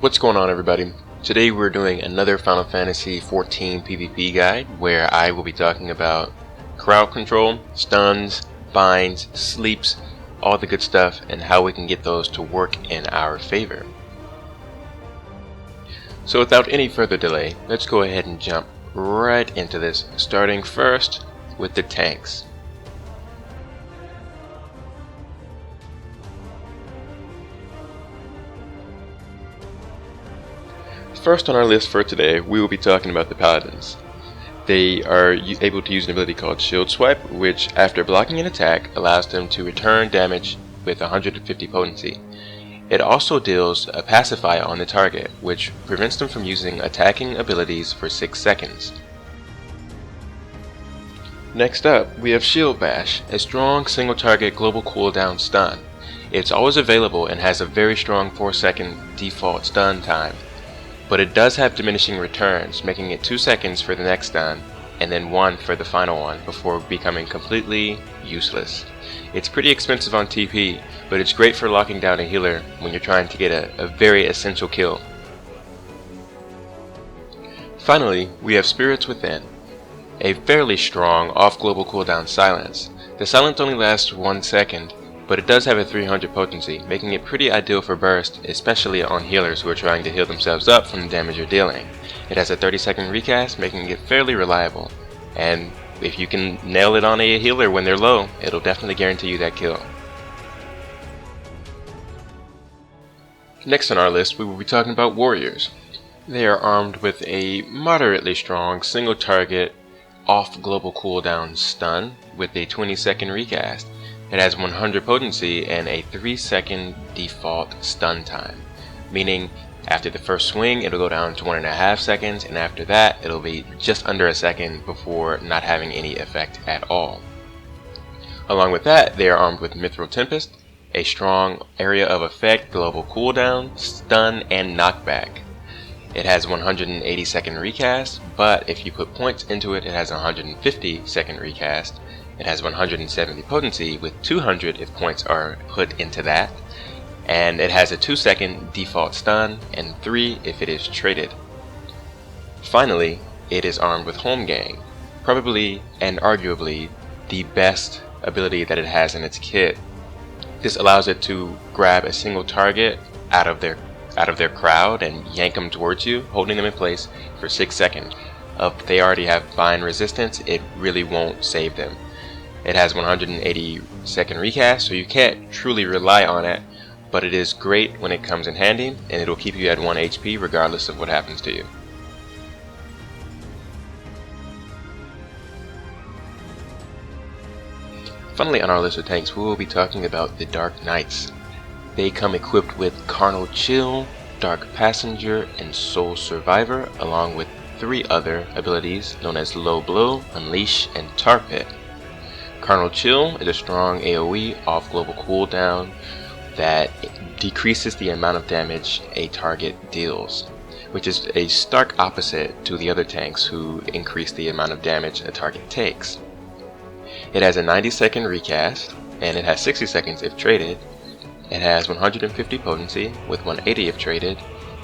What's going on, everybody? Today we're doing another Final Fantasy XIV PvP guide where I will be talking about crowd control, stuns, binds, sleeps, all the good stuff, and how we can get those to work in our favor. So without any further delay, let's go ahead and jump right into this, starting first with the tanks. First on our list for today, we will be talking about the Paladins. They are able to use an ability called Shield Swipe, which after blocking an attack allows them to return damage with 150 potency. It also deals a Pacify on the target, which prevents them from using attacking abilities for 6 seconds. Next up, we have Shield Bash, a strong single target global cooldown stun. It's always available and has a very strong 4-second default stun time. But it does have diminishing returns, making it 2 seconds for the next stun, and then 1 for the final one before becoming completely useless. It's pretty expensive on TP, but it's great for locking down a healer when you're trying to get a very essential kill. Finally, we have Spirits Within, a fairly strong off-global cooldown silence. The silence only lasts 1 second, but it does have a 300 potency, making it pretty ideal for burst, especially on healers who are trying to heal themselves up from the damage you're dealing. It has a 30-second recast, making it fairly reliable, and if you can nail it on a healer when they're low, it'll definitely guarantee you that kill. Next on our list, we will be talking about Warriors. They are armed with a moderately strong single target off global cooldown stun with a 20-second recast. It has 100 potency and a 3-second default stun time, meaning after the first swing it'll go down to 1.5 seconds, and after that it'll be just under a second before not having any effect at all. Along with that, they are armed with Mithril Tempest, a strong area of effect global cooldown, stun, and knockback. It has 180 second recast, but if you put points into it, it has 150 second recast. It has 170 potency with 200 if points are put into that, and it has a 2-second default stun and 3 if it is traded. Finally, it is armed with Home Gang, probably and arguably the best ability that it has in its kit. This allows it to grab a single target out of their crowd and yank them towards you, holding them in place for 6 seconds. If they already have bind resistance, it really won't save them. It has 180 second recast, so you can't truly rely on it, but it is great when it comes in handy, and it'll keep you at 1 HP regardless of what happens to you. Finally on our list of tanks, we will be talking about the Dark Knights. They come equipped with Carnal Chill, Dark Passenger, and Soul Survivor, along with 3 other abilities known as Low Blow, Unleash, and Tar Pit. Carnal Chill is a strong AoE off global cooldown that decreases the amount of damage a target deals, which is a stark opposite to the other tanks who increase the amount of damage a target takes. It has a 90-second recast, and it has 60 seconds if traded. It has 150 potency with 180 if traded,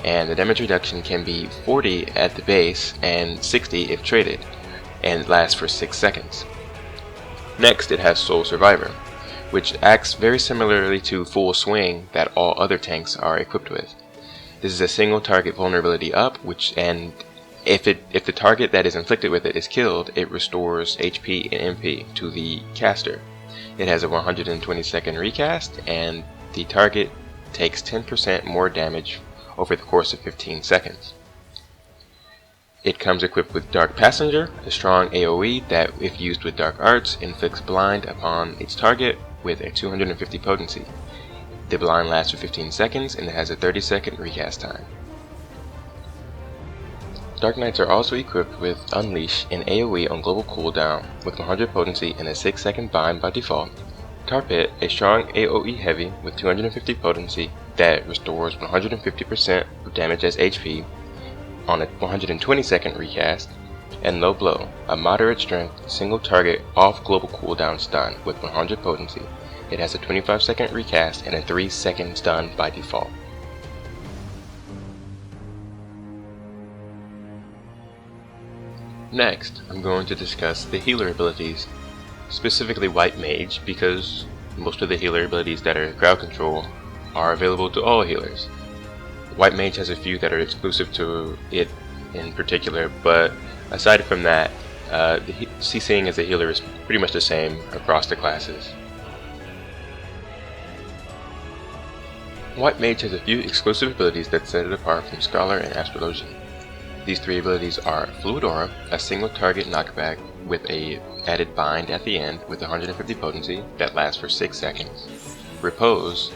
and the damage reduction can be 40 at the base and 60 if traded, and it lasts for 6 seconds. Next, it has Soul Survivor, which acts very similarly to Full Swing that all other tanks are equipped with. This is a single target vulnerability up, and if the target that is inflicted with it is killed, it restores HP and MP to the caster. It has a 120 second recast, and the target takes 10% more damage over the course of 15 seconds. It comes equipped with Dark Passenger, a strong AoE that, if used with Dark Arts, inflicts blind upon its target with a 250 potency. The blind lasts for 15 seconds and it has a 30-second recast time. Dark Knights are also equipped with Unleash, an AoE on global cooldown with 100 potency and a 6-second bind by default. Tar Pit, a strong AoE heavy with 250 potency that restores 150% of damage as HP on a 120 second recast, and Low Blow, a moderate strength single target off global cooldown stun with 100 potency. It has a 25 second recast and a 3-second stun by default. Next, I'm going to discuss the healer abilities, specifically White Mage, because most of the healer abilities that are crowd control are available to all healers. White Mage has a few that are exclusive to it in particular, but aside from that, CCing as a healer is pretty much the same across the classes. White Mage has a few exclusive abilities that set it apart from Scholar and Astrologian. These three abilities are Fluid Aura, a single target knockback with a added bind at the end with 150 potency that lasts for 6 seconds. Repose,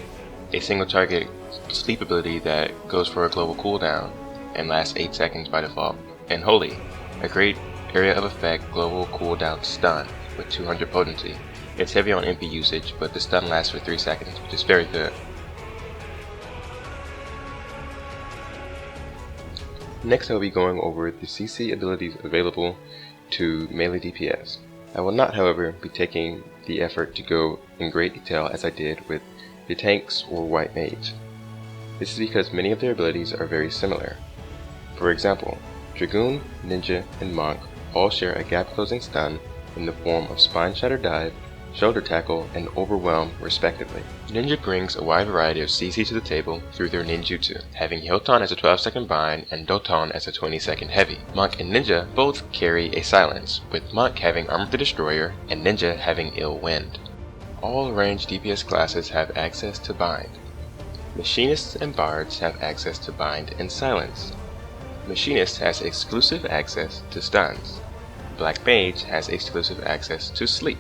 a single target sleep ability that goes for a global cooldown and lasts 8 seconds by default. And Holy, a great area of effect global cooldown stun with 200 potency. It's heavy on MP usage, but the stun lasts for 3 seconds, which is very good. Next I will be going over the CC abilities available to melee DPS. I will not, however, be taking the effort to go in great detail as I did with the tanks or White Mage. This is because many of their abilities are very similar. For example, Dragoon, Ninja, and Monk all share a gap closing stun in the form of Spine Shatter Dive, Shoulder Tackle, and Overwhelm respectively. Ninja brings a wide variety of CC to the table through their ninjutsu, having Hilton as a 12-second bind and Doton as a 20-second heavy. Monk and Ninja both carry a silence, with Monk having Armor the Destroyer and Ninja having Ill Wind. All ranged DPS classes have access to bind. Machinists and Bards have access to bind and silence. Machinist has exclusive access to stuns. Black Mage has exclusive access to sleep.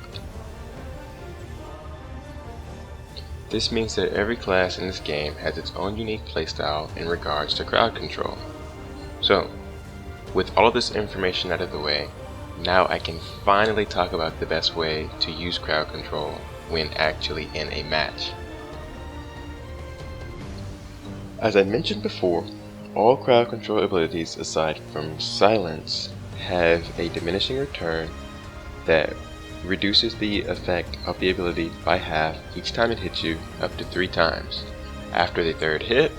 This means that every class in this game has its own unique playstyle in regards to crowd control. So, with all of this information out of the way, now I can finally talk about the best way to use crowd control when actually in a match. As I mentioned before, all crowd control abilities aside from silence have a diminishing return that reduces the effect of the ability by half each time it hits you up to 3 times. After the 3rd hit,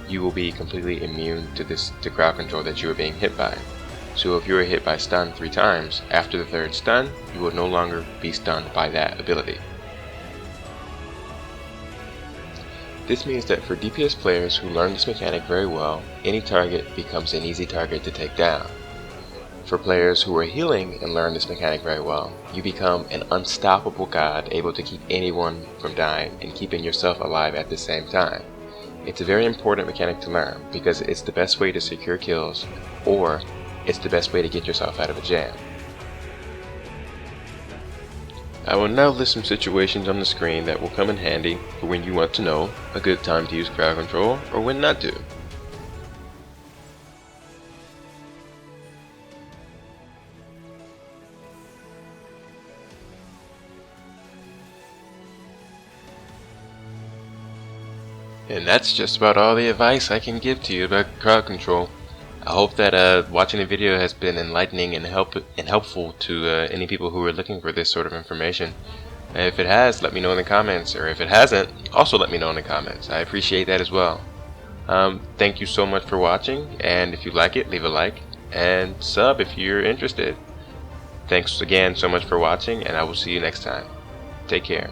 you will be completely immune to crowd control that you are being hit by. So if you are hit by stun 3 times, after the 3rd stun, you will no longer be stunned by that ability. This means that for DPS players who learn this mechanic very well, any target becomes an easy target to take down. For players who are healing and learn this mechanic very well, you become an unstoppable god able to keep anyone from dying and keeping yourself alive at the same time. It's a very important mechanic to learn because it's the best way to secure kills, or it's the best way to get yourself out of a jam. I will now list some situations on the screen that will come in handy for when you want to know a good time to use crowd control or when not to. And that's just about all the advice I can give to you about crowd control. I hope that watching the video has been enlightening and helpful to any people who are looking for this sort of information. If it has, let me know in the comments, or if it hasn't, also let me know in the comments. I appreciate that as well. Thank you so much for watching, and if you like it, leave a like, and sub if you're interested. Thanks again so much for watching, and I will see you next time. Take care.